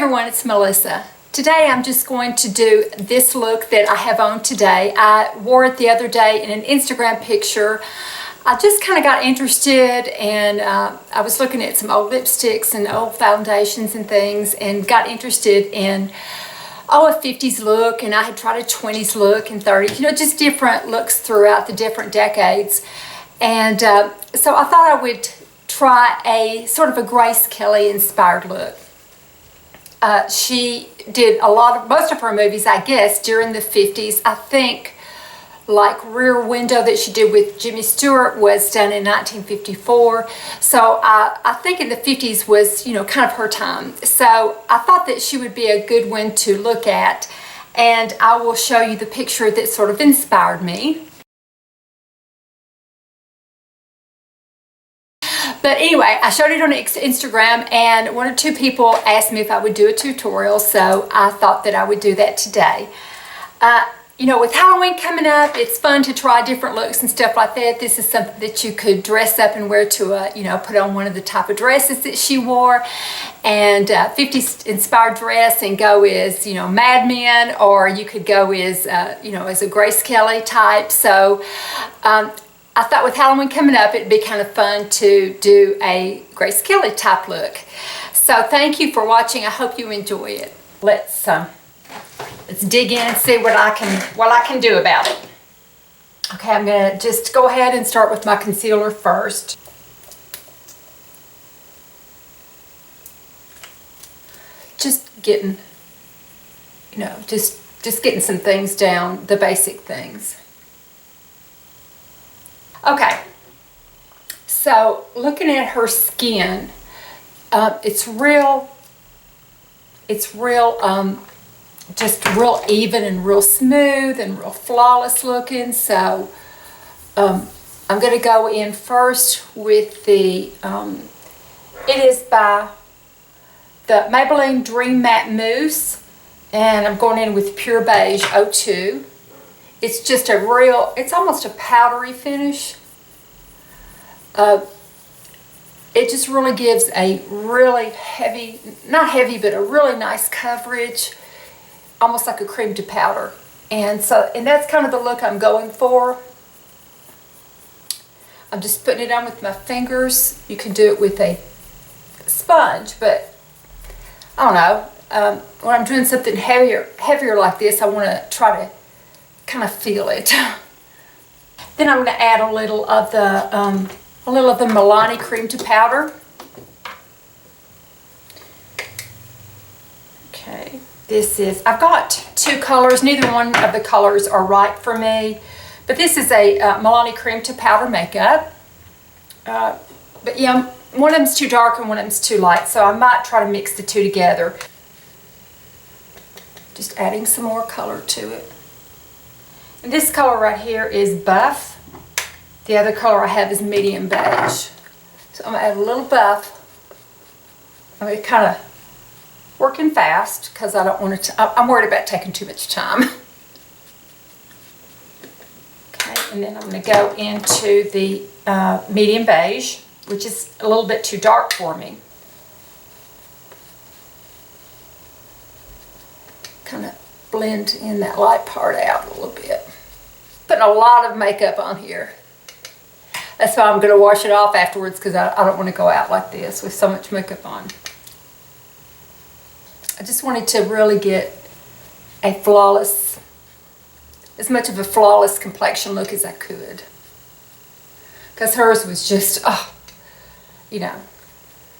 everyone, it's Melissa. Today I'm just going to do this look that I have on today. I wore it the other day in an Instagram picture. I just kind of got interested and I was looking at some old lipsticks and old foundations and things and got interested in a 50s look, and I had tried a 20s look and 30s, just different looks throughout the different decades. And so I thought I would try a sort of a Grace Kelly inspired look. She did most of her movies, I guess, during the 50s. I think like Rear Window that she did with Jimmy Stewart was done in 1954. So I think in the 50s was, kind of her time. So I thought that she would be a good one to look at. And I will show you the picture that sort of inspired me. But anyway, I showed it on Instagram, and one or two people asked me if I would do a tutorial, so I thought that I would do that today. With Halloween coming up, it's fun to try different looks and stuff like that. This is something that you could dress up and wear to, put on one of the type of dresses that she wore, and 50s inspired dress and go as, Mad Men, or you could go as, as a Grace Kelly type. So, I thought with Halloween coming up, it'd be kind of fun to do a Grace Kelly type look. So thank you for watching. I hope you enjoy it. Let's dig in and see what I can do about it. Okay, I'm gonna just go ahead and start with my concealer first. Just getting, just getting some things down, the basic things. Okay, so looking at her skin, it's real, just real even and real smooth and real flawless looking. So I'm going to go in first with the, it is by the Maybelline Dream Matte Mousse, and I'm going in with Pure Beige 02. It's just it's almost a powdery finish. It just really gives a really heavy, not heavy, but a really nice coverage, almost like a cream to powder. And that's kind of the look I'm going for. I'm just putting it on with my fingers. You can do it with a sponge, but I don't know. When I'm doing something heavier like this, I want to try to kind of feel it. Then I'm going to add a little of the Milani cream to powder. Okay, I've got two colors. Neither one of the colors are right for me, but this is a Milani cream to powder makeup. But yeah, one of them's too dark and one of them's too light, so I might try to mix the two together. Just adding some more color to it. And this color right here is Buff. The other color I have is Medium Beige. So I'm going to add a little Buff. I'm going to kind of working fast because I don't want it to, I'm worried about taking too much time. Okay, and then I'm going to go into the Medium Beige, which is a little bit too dark for me. Kind of blend in that light part out a little bit. Putting a lot of makeup on here. That's why I'm going to wash it off afterwards, because I don't want to go out like this with so much makeup on. I just wanted to really get a flawless, as much of a flawless complexion look as I could. Because hers was just,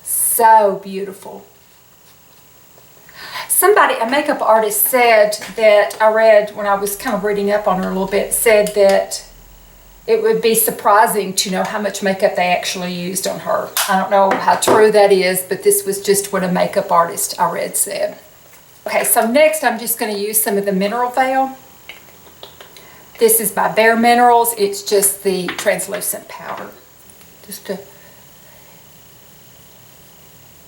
so beautiful. A makeup artist said that, I read when I was kind of reading up on her a little bit, said that it would be surprising to know how much makeup they actually used on her. I don't know how true that is, but this was just what a makeup artist I read said. Okay, so next I'm just going to use some of the Mineral Veil. This is by Bare Minerals. It's just the translucent powder. Just to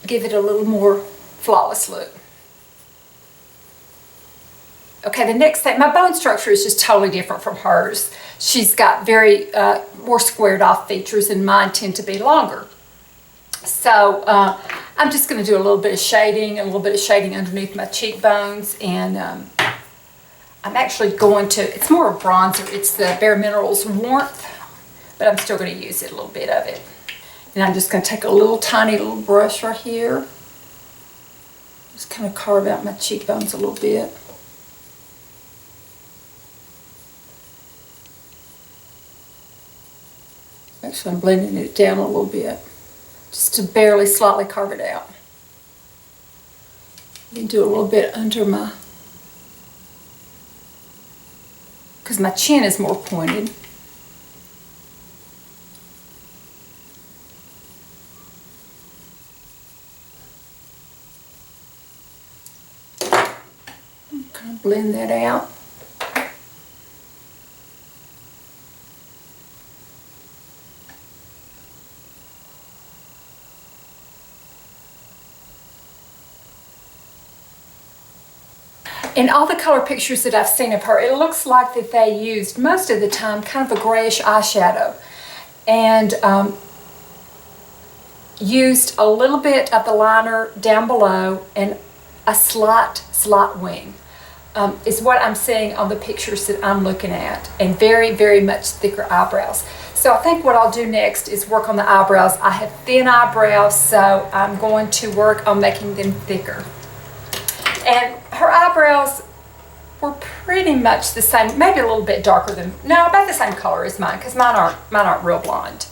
give it a little more flawless look. Okay, the next thing, my bone structure is just totally different from hers. She's got very more squared off features, and mine tend to be longer. So I'm just going to do a little bit of shading, underneath my cheekbones, and I'm actually going to, it's more a bronzer, it's the Bare Minerals Warmth, but I'm still going to use it, a little bit of it. And I'm just going to take a little tiny little brush right here, just kind of carve out my cheekbones a little bit. Actually, I'm blending it down a little bit, just to barely, slightly carve it out. You can do a little bit under my, because my chin is more pointed. Kind of blend that out. In all the color pictures that I've seen of her, it looks like that they used, most of the time, kind of a grayish eyeshadow. And used a little bit of the liner down below and a slight wing. Is what I'm seeing on the pictures that I'm looking at. And very, very much thicker eyebrows. So I think what I'll do next is work on the eyebrows. I have thin eyebrows, so I'm going to work on making them thicker. And her eyebrows were pretty much the same, maybe a little bit darker than, no, about the same color as mine, because mine aren't real blonde.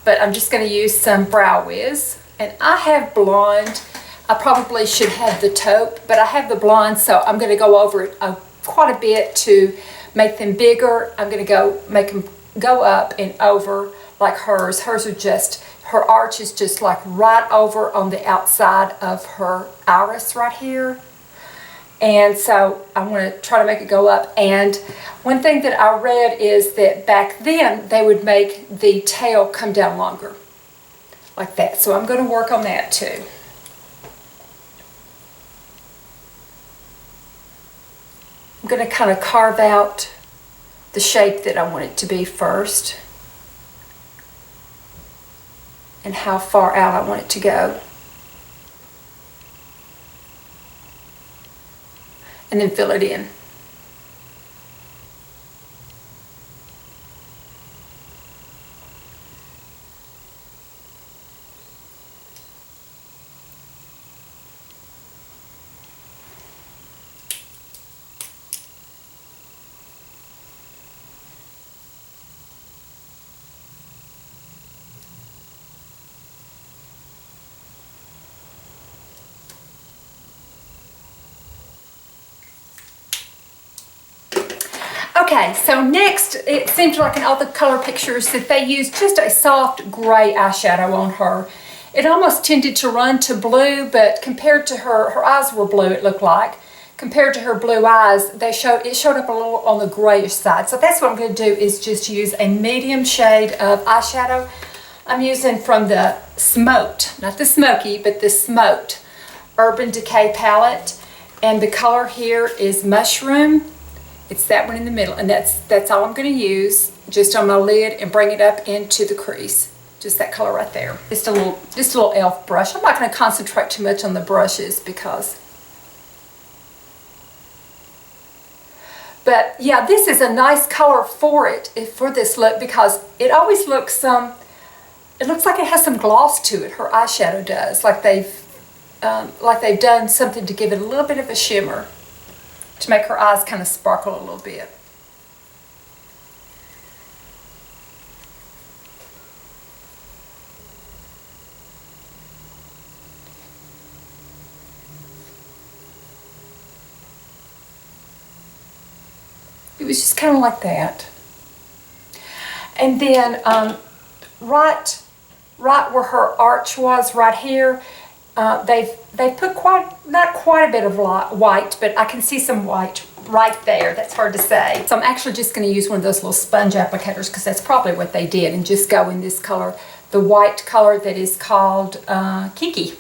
But I'm just going to use some Brow Wiz, and I have blonde. I probably should have the taupe, but I have the blonde, so I'm going to go over it quite a bit to make them bigger. I'm going to make them go up and over like hers. Hers are just, her arch is just like right over on the outside of her iris right here. And so I want to try to make it go up. And one thing that I read is that back then they would make the tail come down longer like that. So I'm going to work on that too. I'm going to kind of carve out the shape that I want it to be first and how far out I want it to go. And then fill it in. Okay, so next, it seems like in all the color pictures that they used just a soft gray eyeshadow on her. It almost tended to run to blue, but compared to her eyes were blue, it looked like. Compared to her blue eyes, it showed up a little on the grayish side. So that's what I'm going to do, is just use a medium shade of eyeshadow. I'm using from the Smoked, not the Smoky, but the Smoked Urban Decay palette. And the color here is Mushroom. It's that one in the middle, and that's all I'm going to use just on my lid and bring it up into the crease. Just that color right there. Just a little e.l.f. brush. I'm not going to concentrate too much on the brushes because. But yeah, this is a nice color for this look, because it always looks it looks like it has some gloss to it. Her eyeshadow does, like they've done something to give it a little bit of a shimmer, to make her eyes kind of sparkle a little bit. It was just kind of like that. And then right where her arch was, right here, they've put not quite a bit of white, but I can see some white right there. That's hard to say. So I'm actually just going to use one of those little sponge applicators, because that's probably what they did, and just go in this color, the white color that is called Kiki.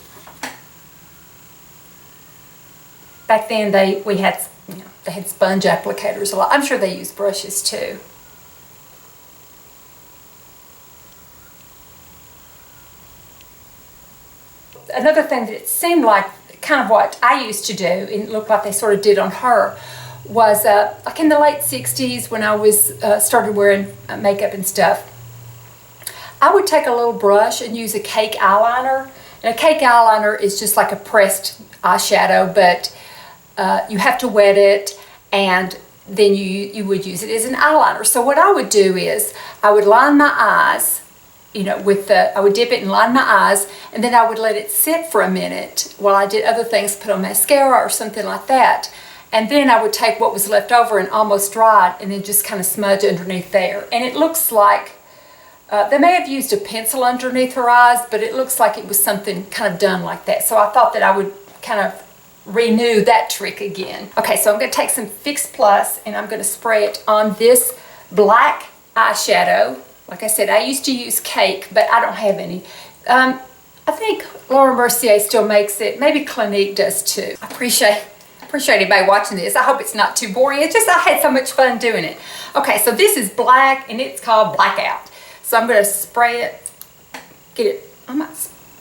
Back then they had sponge applicators a lot. I'm sure they use brushes too. Another thing thing that it seemed like kind of what I used to do, and it looked like they sort of did on her, was like in the late 60s when I was started wearing makeup and stuff. I would take a little brush and use a cake eyeliner. And a cake eyeliner is just like a pressed eyeshadow, but you have to wet it, and then you would use it as an eyeliner. So what I would do is I would line my eyes, I would dip it and line my eyes, and then I would let it sit for a minute while I did other things, put on mascara or something like that. And then I would take what was left over and almost dried, and then just kind of smudge underneath there. And it looks like, they may have used a pencil underneath her eyes, but it looks like it was something kind of done like that. So I thought that I would kind of renew that trick again. Okay, so I'm going to take some Fix Plus, and I'm going to spray it on this black eyeshadow. Like I said, I used to use Cake, but I don't have any. I think Laura Mercier still makes it. Maybe Clinique does too. I appreciate anybody watching this. I hope it's not too boring. It's just I had so much fun doing it. Okay, so this is black, and it's called Blackout. So I'm going to spray it, get it,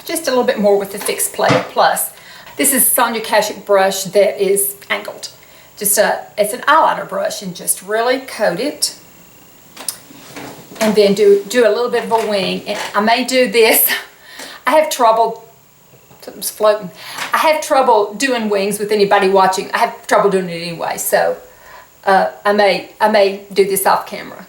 just a little bit more with the Fix Plus. This is Sonia Kashuk brush that is angled. Just it's an eyeliner brush, and just really coat it. And then do a little bit of a wing. And I may do this. I have trouble, something's floating. I have trouble doing wings with anybody watching. I have trouble doing it anyway. So I may do this off camera.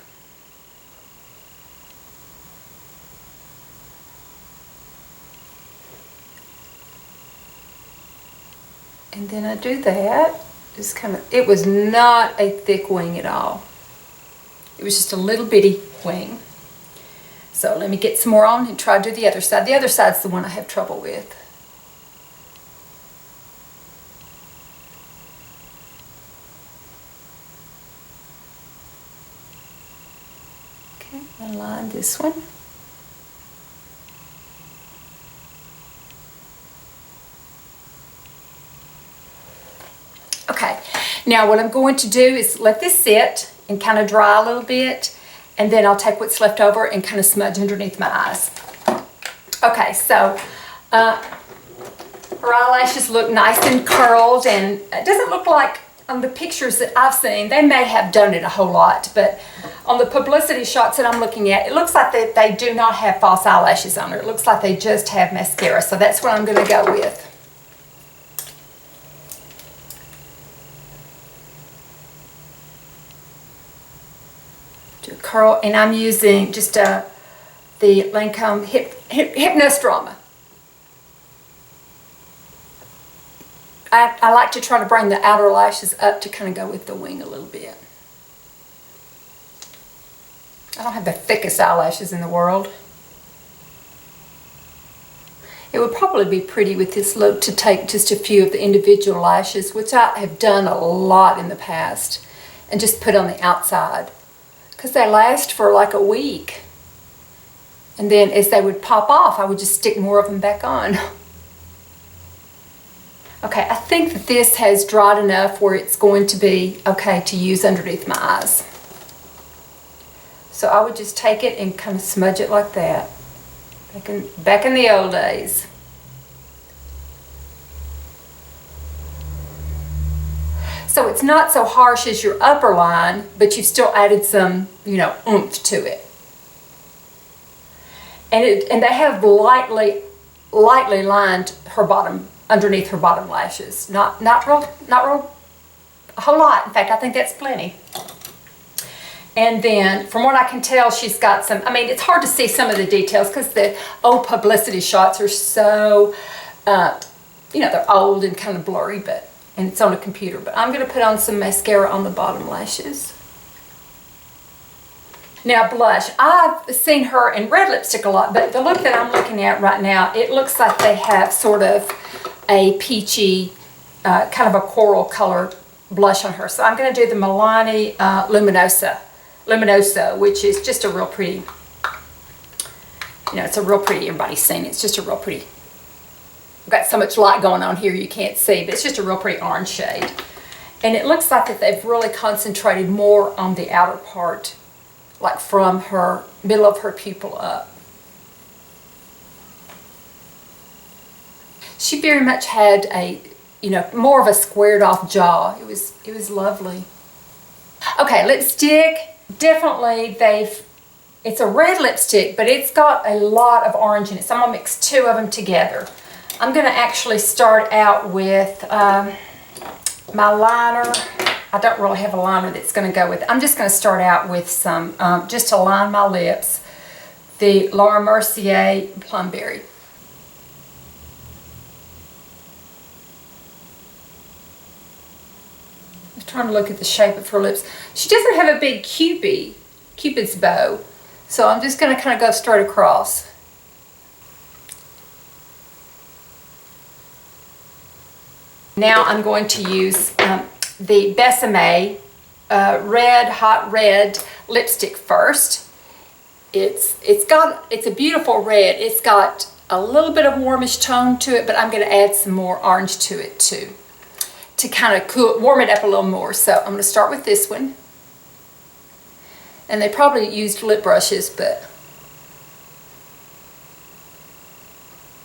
And then I do that. Just kind of, it was not a thick wing at all. It was just a little bitty wing. So let me get some more on and try to do the other side. The other side's the one I have trouble with. Okay, and line this one. Okay, now what I'm going to do is let this sit and kind of dry a little bit, and then I'll take what's left over and kind of smudge underneath my eyes. Okay, so her eyelashes look nice and curled, and it doesn't look like on the pictures that I've seen, they may have done it a whole lot, but on the publicity shots that I'm looking at, it looks like they do not have false eyelashes on her. It looks like they just have mascara, so that's what I'm going to go with. To curl, and I'm using just the Lancome Hypnose Drama. I like to try to bring the outer lashes up to kind of go with the wing a little bit. I don't have the thickest eyelashes in the world. It would probably be pretty with this look to take just a few of the individual lashes, which I have done a lot in the past, and just put on the outside. Because they last for like a week. And then as they would pop off, I would just stick more of them back on. Okay, I think that this has dried enough where it's going to be okay to use underneath my eyes. So I would just take it and kind of smudge it like that. Back in the old days. So it's not so harsh as your upper line, but you've still added some, oomph to it. And they have lightly lined her bottom, underneath her bottom lashes. Not real, a whole lot. In fact, I think that's plenty. And then, from what I can tell, she's got some, it's hard to see some of the details because the old publicity shots are so, they're old and kind of blurry, and it's on a computer. But I'm going to put on some mascara on the bottom lashes. Now, blush. I've seen her in red lipstick a lot, but the look that I'm looking at right now, it looks like they have sort of a peachy, kind of a coral color blush on her. So I'm going to do the Milani Luminoso, which is just a real pretty, it's a real pretty, everybody's seen it. It's just a real pretty, I've got so much light going on here you can't see, but it's just a real pretty orange shade. And it looks like that they've really concentrated more on the outer part, like from her middle of her pupil up. She very much had a, you know, more of a squared off jaw. It was lovely. Okay, lipstick. Definitely it's a red lipstick, but it's got a lot of orange in it. So I'm gonna mix two of them together. I'm gonna actually start out with my liner. I don't really have a liner that's gonna go with it. I'm just gonna start out with some, just to line my lips, the Laura Mercier Plumberry. I'm trying to look at the shape of her lips. She doesn't have a big Cupid's bow, so I'm just gonna kind of go straight across. Now I'm going to use the Besame Red Hot Red lipstick first. It's a beautiful red. It's got a little bit of warmish tone to it, but I'm going to add some more orange to it too, to kind of warm it up a little more. So I'm going to start with this one. And they probably used lip brushes,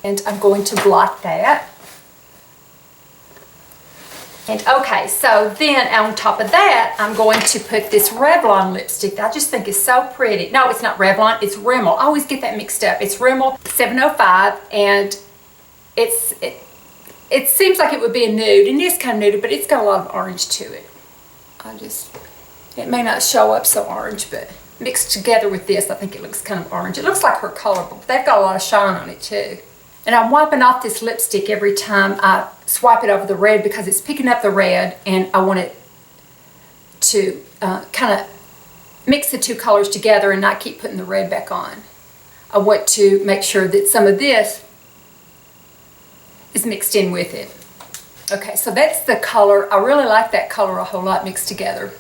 and I'm going to blot that. And okay, so then on top of that, I'm going to put this Revlon lipstick that I just think is so pretty. No, it's not Revlon, it's Rimmel. I always get that mixed up. It's Rimmel 705, and it seems like it would be a nude, and it is kind of nude, but it's got a lot of orange to it. It may not show up so orange, but mixed together with this, I think it looks kind of orange. It looks like her color, but they've got a lot of shine on it too. And I'm wiping off this lipstick every time I swipe it over the red because it's picking up the red, and I want it to kind of mix the two colors together and not keep putting the red back on. I want to make sure that some of this is mixed in with it. Okay, so that's the color. I really like that color a whole lot mixed together.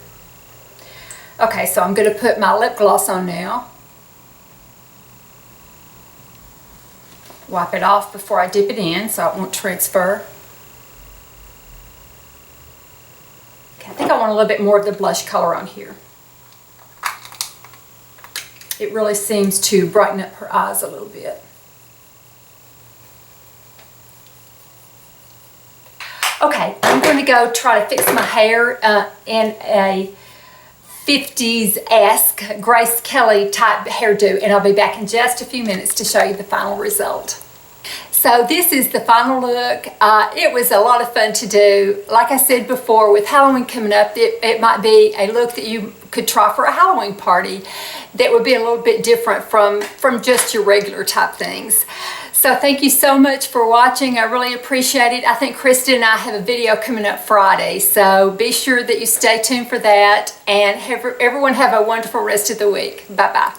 Okay, so I'm going to put my lip gloss on now. Wipe it off before I dip it in so it won't transfer. Okay, I think I want a little bit more of the blush color on here. It really seems to brighten up her eyes a little bit. Okay, I'm going to go try to fix my hair in a 50s-esque Grace Kelly type hairdo, and I'll be back in just a few minutes to show you the final result. So this is the final look. It was a lot of fun to do. Like I said before, with Halloween coming up, it might be a look that you could try for a Halloween party that would be a little bit different from just your regular type things. So thank you so much for watching. I really appreciate it. I think Krista and I have a video coming up Friday, so be sure that you stay tuned for that, and everyone have a wonderful rest of the week. Bye-bye.